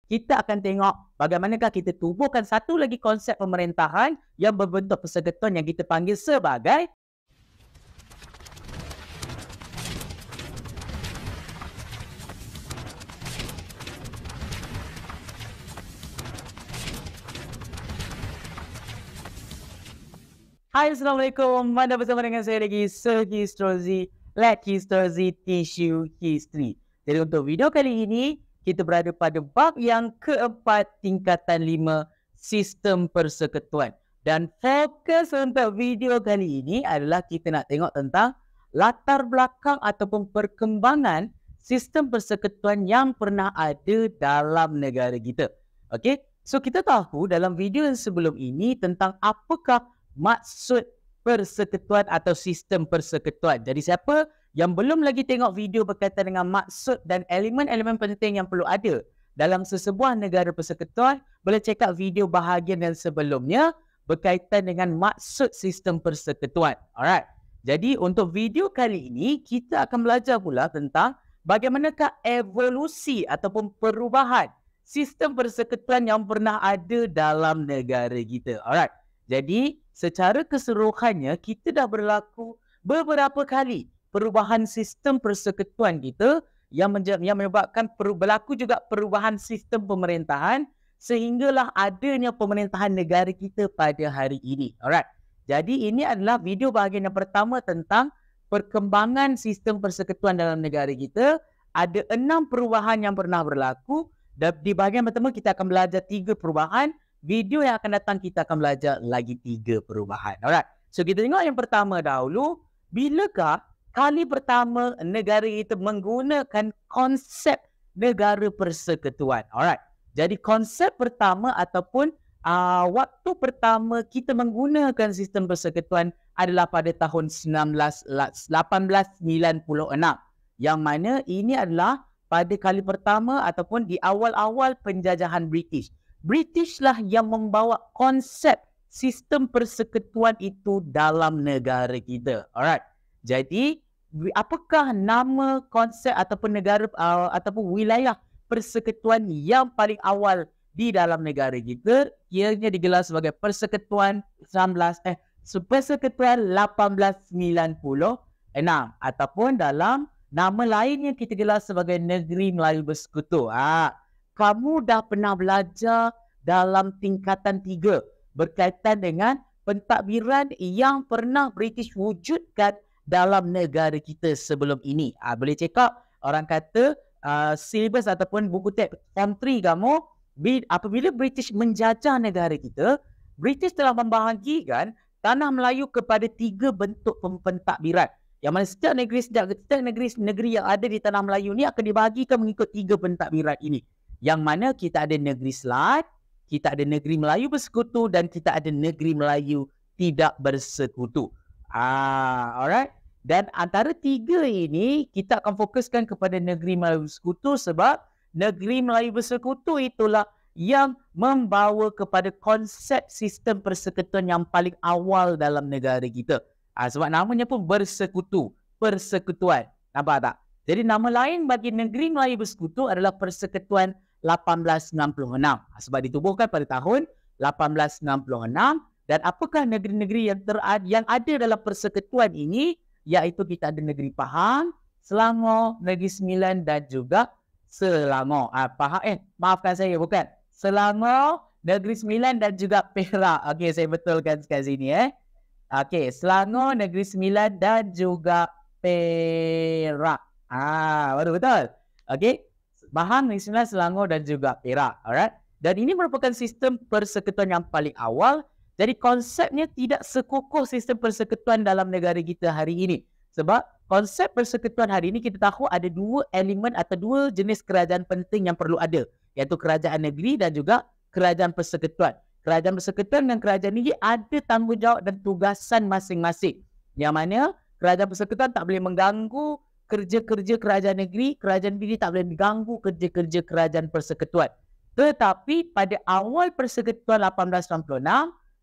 kita akan tengok bagaimanakah kita tubuhkan satu lagi konsep pemerintahan yang berbentuk persekutuan yang kita panggil sebagai Hai, Assalamualaikum. Anda bersama dengan saya lagi, Sir History, Let History Teach You History. Jadi untuk video kali ini, kita berada pada bab yang keempat tingkatan 5, sistem persekutuan. Dan fokus untuk video kali ini adalah kita nak tengok tentang latar belakang ataupun perkembangan sistem persekutuan yang pernah ada dalam negara kita. Okey, so kita tahu dalam video yang sebelum ini tentang apakah maksud persekutuan atau sistem persekutuan. Jadi siapa yang belum lagi tengok video berkaitan dengan maksud dan elemen-elemen penting yang perlu ada dalam sesebuah negara persekutuan, boleh check out video bahagian yang sebelumnya berkaitan dengan maksud sistem persekutuan. Alright. Jadi untuk video kali ini, kita akan belajar pula tentang bagaimanakah evolusi ataupun perubahan sistem persekutuan yang pernah ada dalam negara kita. Alright. Jadi, secara keseluruhannya, kita dah berlaku beberapa kali perubahan sistem persekutuan kita yang menyebabkan berlaku juga perubahan sistem pemerintahan sehinggalah adanya pemerintahan negara kita pada hari ini. Alright. Jadi, ini adalah video bahagian yang pertama tentang perkembangan sistem persekutuan dalam negara kita. Ada 6 perubahan yang pernah berlaku. Dan di bahagian pertama, kita akan belajar 3 perubahan. Video yang akan datang kita akan belajar lagi 3 perubahan. Alright. So kita tengok yang pertama dahulu. Bilakah kali pertama negara kita menggunakan konsep negara persekutuan? Alright. Jadi konsep pertama ataupun waktu pertama kita menggunakan sistem persekutuan adalah pada tahun 1896. Yang mana ini adalah pada kali pertama ataupun di awal-awal penjajahan British. British lah yang membawa konsep sistem persekutuan itu dalam negara kita. Alright. Jadi, apakah nama konsep ataupun negara ataupun wilayah persekutuan yang paling awal di dalam negara kita? Ianya digelar sebagai Persekutuan Persekutuan 1896 ataupun dalam nama lainnya kita gelar sebagai Negeri Melayu Bersekutu. Kamu dah pernah belajar dalam tingkatan 3 berkaitan dengan pentadbiran yang pernah British wujudkan dalam negara kita sebelum ini. Boleh check out orang kata syllabus ataupun buku teks form 3 kamu. Apabila British menjajah negara kita, British telah membahagikan tanah Melayu kepada 3 bentuk pentadbiran. Yang mana setiap negeri yang ada di tanah Melayu ni akan dibahagikan mengikut 3 pentadbiran ini. Yang mana kita ada negeri Selat, kita ada negeri Melayu Bersekutu dan kita ada negeri Melayu tidak bersekutu. Alright. Dan antara 3 ini kita akan fokuskan kepada negeri Melayu Bersekutu sebab negeri Melayu Bersekutu itulah yang membawa kepada konsep sistem persekutuan yang paling awal dalam negara kita. Sebab namanya pun bersekutu, persekutuan. Nampak tak? Jadi nama lain bagi negeri Melayu Bersekutu adalah Persekutuan 1896. Sebab ditubuhkan pada tahun 1866. Dan apakah negeri-negeri yang ada dalam persekutuan ini? Iaitu kita ada negeri Pahang, Selangor, Negeri Sembilan dan juga Selangor. Maafkan saya, bukan. Selangor, Negeri Sembilan dan juga Perak. Okey, saya betulkan sekat sini. Okey, Selangor, Negeri Sembilan dan juga Perak. Betul. Okey. Pahang, Negeri Sembilan, Selangor dan juga Perak. Alright. Dan ini merupakan sistem persekutuan yang paling awal. Jadi konsepnya tidak sekukuh sistem persekutuan dalam negara kita hari ini. Sebab konsep persekutuan hari ini kita tahu ada 2 elemen atau 2 jenis kerajaan penting yang perlu ada. Iaitu kerajaan negeri dan juga kerajaan persekutuan. Kerajaan persekutuan dan kerajaan negeri ada tanggungjawab dan tugasan masing-masing. Yang mana kerajaan persekutuan tak boleh mengganggu kerja-kerja kerajaan negeri tak boleh diganggu kerja-kerja kerajaan persekutuan. Tetapi pada awal Persekutuan 1896,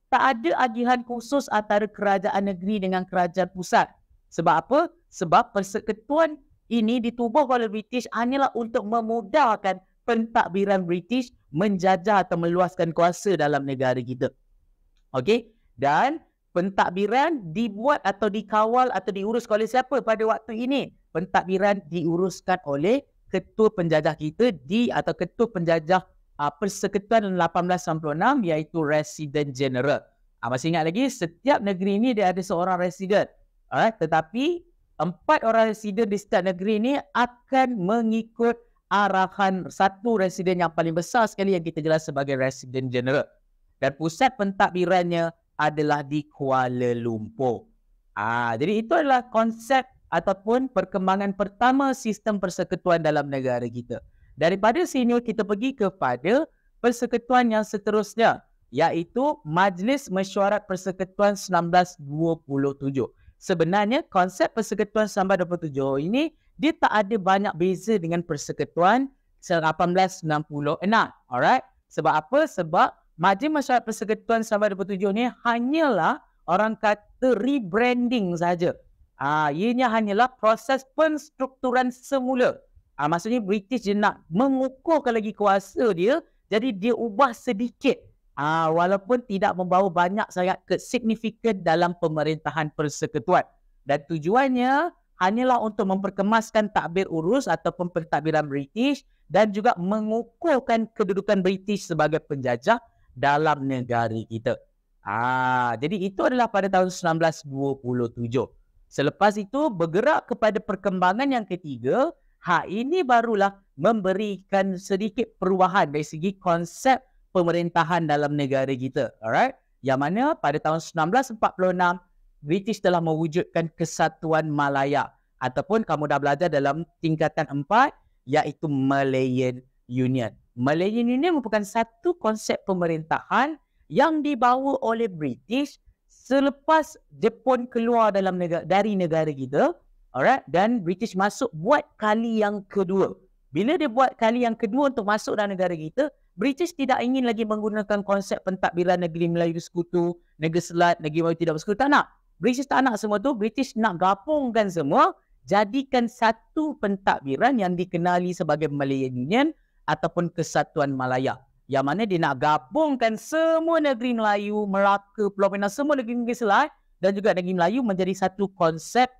tak ada agihan khusus antara kerajaan negeri dengan kerajaan pusat. Sebab apa? Sebab persekutuan ini ditubuh oleh British hanyalah untuk memudahkan pentadbiran British menjajah atau meluaskan kuasa dalam negara kita. Okey, dan pentadbiran dibuat atau dikawal atau diurus oleh siapa pada waktu ini? Pentadbiran diuruskan oleh ketua penjajah kita atau ketua penjajah Persekutuan 1896 iaitu Resident General. Masih ingat lagi, setiap negeri ini dia ada seorang resident. Tetapi 4 orang resident di setiap negeri ini akan mengikut arahan satu residen yang paling besar sekali yang kita jelas sebagai Resident General. Dan pusat pentadbirannya adalah di Kuala Lumpur. Jadi itu adalah konsep ataupun perkembangan pertama sistem persekutuan dalam negara kita. Daripada sini kita pergi kepada persekutuan yang seterusnya, iaitu Majlis Mesyuarat Persekutuan 1927. Sebenarnya konsep persekutuan 1927 ini dia tak ada banyak beza dengan persekutuan 1866. Alright? Sebab apa? Sebab Majlis Mesyuarat Persekutuan 1927 ni hanyalah orang kata rebranding saja. Ianya hanyalah proses penstrukturan semula. Maksudnya British dia nak mengukuhkan lagi kuasa dia, jadi dia ubah sedikit. Walaupun tidak membawa banyak sangat signifikan dalam pemerintahan persekutuan. Dan tujuannya hanyalah untuk memperkemaskan takbir urus ataupun pentadbiran British dan juga mengukuhkan kedudukan British sebagai penjajah dalam negara kita. Jadi itu adalah pada tahun 1927. Selepas itu bergerak kepada perkembangan yang ketiga. Ini barulah memberikan sedikit perubahan dari segi konsep pemerintahan dalam negara kita. Alright? Yang mana pada tahun 1946 British telah mewujudkan Kesatuan Malaya ataupun kamu dah belajar dalam tingkatan 4 iaitu Malayan Union. Malayan Union merupakan satu konsep pemerintahan yang dibawa oleh British selepas Jepun keluar dari negara kita. Alright, dan British masuk buat kali yang kedua. Bila dia buat kali yang kedua untuk masuk dalam negara kita, British tidak ingin lagi menggunakan konsep pentadbiran negeri Melayu Sekutu, negeri Selat, negeri Melayu Tidak Bersekutu. Tak nak. British tak nak semua tu. British nak gabungkan semua, jadikan satu pentadbiran yang dikenali sebagai Malayan Union ataupun Kesatuan Malaya. Yang mana dia nak gabungkan semua negeri Melayu, Melaka, Pulau Pinang, semua negeri-negeri Selat dan juga negeri Melayu menjadi satu konsep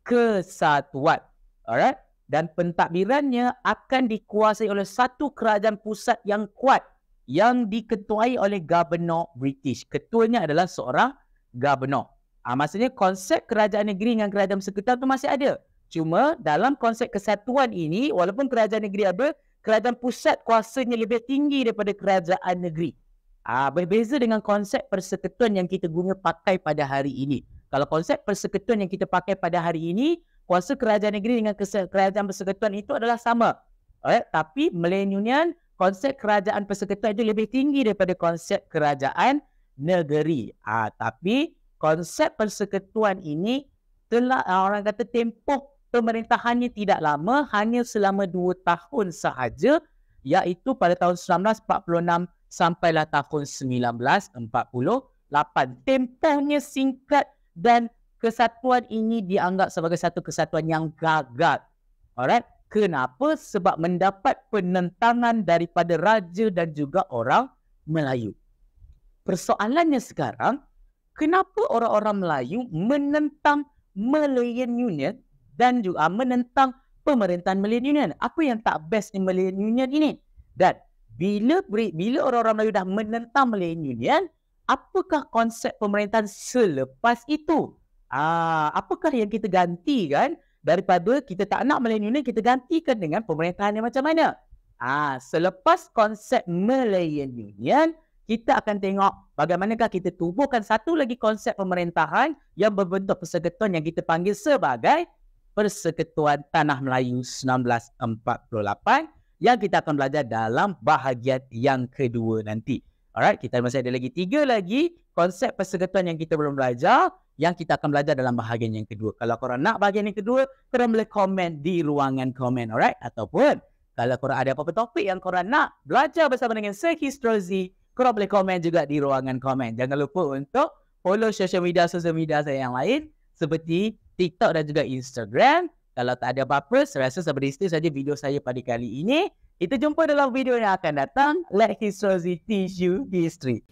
kesatuan. Alright? Dan pentadbirannya akan dikuasai oleh satu kerajaan pusat yang kuat yang diketuai oleh Gubernur British. Ketuanya adalah seorang Gubernur. Maksudnya konsep kerajaan negeri dengan kerajaan persekutuan itu masih ada. Cuma dalam konsep kesatuan ini, walaupun kerajaan negeri ada, kerajaan pusat kuasanya lebih tinggi daripada kerajaan negeri. Berbeza dengan konsep persekutuan yang kita guna pakai pada hari ini. Kalau konsep persekutuan yang kita pakai pada hari ini, kuasa kerajaan negeri dengan kerajaan persekutuan itu adalah sama. Alright? Tapi Malayan Union, konsep kerajaan persekutuan itu lebih tinggi daripada konsep kerajaan negeri. Tapi konsep persekutuan ini telah orang kata tempoh pemerintahannya tidak lama, hanya selama 2 tahun sahaja, iaitu pada tahun 1946 sampailah tahun 1948. Tempohnya singkat dan kesatuan ini dianggap sebagai satu kesatuan yang gagal. Alright? Kenapa? Sebab mendapat penentangan daripada raja dan juga orang Melayu. Persoalannya sekarang, kenapa orang-orang Melayu menentang Malayan Union dan juga menentang pemerintahan Malayan Union? Apa yang tak best di Malayan Union ini? Dan bila orang-orang Melayu dah menentang Malayan Union, apakah konsep pemerintahan selepas itu? Apakah yang kita gantikan daripada kita tak nak Malayan Union, kita gantikan dengan pemerintahan yang macam mana? Selepas konsep Malayan Union, kita akan tengok bagaimanakah kita tubuhkan satu lagi konsep pemerintahan yang berbentuk persekutuan yang kita panggil sebagai Persekutuan Tanah Melayu 1948 yang kita akan belajar dalam bahagian yang kedua nanti. Alright, kita masih ada lagi 3 lagi konsep persekutuan yang kita belum belajar yang kita akan belajar dalam bahagian yang kedua. Kalau korang nak bahagian yang kedua, korang boleh komen di ruangan komen, alright? Ataupun kalau korang ada apa-apa topik yang korang nak belajar bersama dengan Sir Histrozi, korang boleh komen juga di ruangan komen. Jangan lupa untuk follow sosial media saya yang lain seperti TikTok dan juga Instagram. Kalau tak ada apa-apa, saya rasa sampai di situ saja video saya pada kali ini. Kita jumpa dalam video yang akan datang. Let history teach you history.